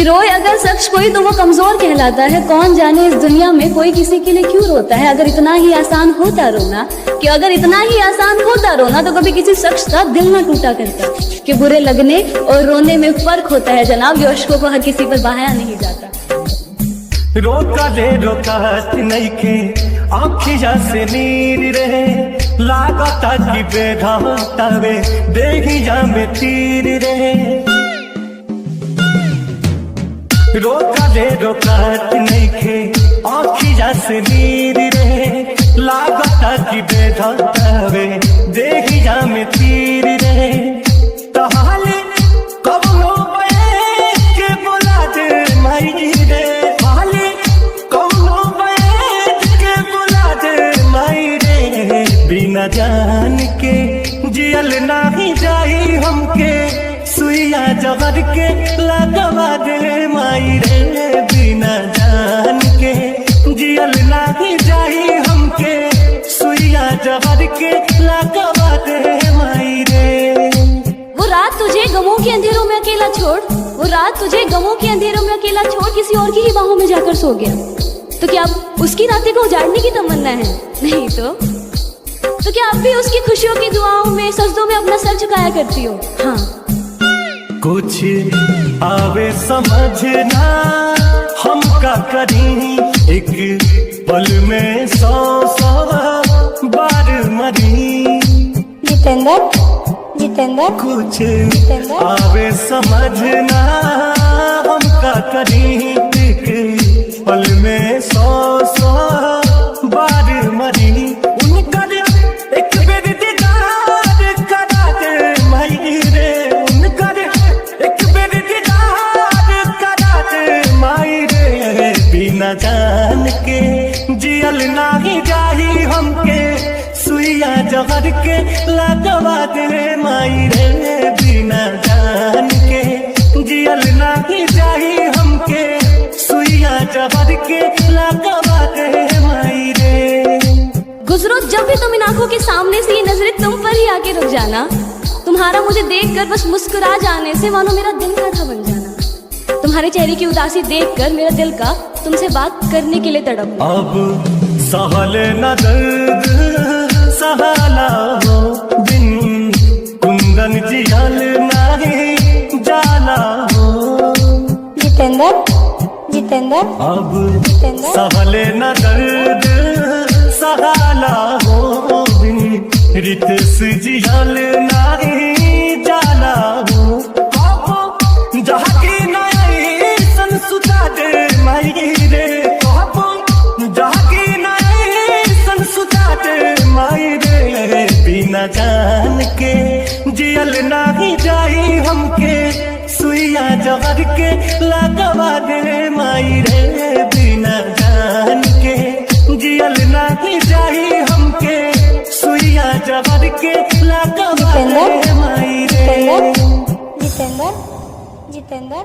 रोए अगर शख्स कोई तो वो कमजोर कहलाता है। कौन जाने इस दुनिया में कोई किसी के लिए क्यों रोता है। अगर इतना ही आसान होता रोना तो कभी किसी शख्स का दिल ना टूटा करता। कि बुरे लगने और रोने में फर्क होता है जनाब, ये अश्कों को हर किसी पर बहाया नहीं जाता। रोका दे रोकात नइखे आँखिया से नीर रहे, लागता कि बेघातावे देहिया में तीर रहे। रोका दे रोकात नइखे आँखिया से नीर रहे, लागता कि बेघातावे देहिया में तीर रहे। तहाले कब लो के बोला दे माई रे, बिना जान के जियल नाही जाई हमके, सुइया जहर के लगवा दे माई रे। बिना जान के जियल नाही जाई हमके, सुइया जहर के लगवा दे माई रे। वो रात तुझे गमों के अंधेरों में अकेला छोड़, किसी और की ही बाहों में जाकर सो गया। तो क्या अब उसकी रातें को उजाड़ने की तमन्ना है? नहीं तो क्या आप भी उसकी खुशियों की दुआओं में सजदों में अपना सर झुकाया करती हो? हाँ। कुछ आवे समझना हम का करी, एक पल में 100 बार मरी। जितेंद्र कुछ आवे समझना हम का करी, एक पल में 100 बार मरी। उनका एक बेर दीदार करा दे माई रे, उनका एक बेर दीदार करा दे माई रे। बिना जान के जियल नाही जाही हमके, सुइया जहर के लगवा दे माई रे। बिना जान के जियल नाही जाही हमके, सुइया जहर के लगवा दे माई रे। गुजरो जब भी तुम इन आंखों के सामने से, ये नजरें तुम पर ही आके रुक जाना। तुम्हारा मुझे देखकर बस मुस्कुरा जाने से मानो मेरा दिल का था बन जाना। तुम्हारे चेहरे की उदासी देखकर मेरा दिल का तुमसे बात करने के लिए तड़पना। अब सहल न दर्द सहाला हो, बिन कुंदन जियल नहीं जाला हो। जितेंद्र अब सहल न दर्द सहाला हो, बिन रितेश जियल नहीं जाला हो। जहाँ की नई सन सुता दे माई रे, जहाँ की नई सन सुता दे माई रे। बिना जान के जियल नहीं जाई हमके, सुइया जहर के लगवा दे माई रे। बिना जान के जियल नहीं जाई हमके, सुइया जहर के लगवा दे माई रे। जितेंद्र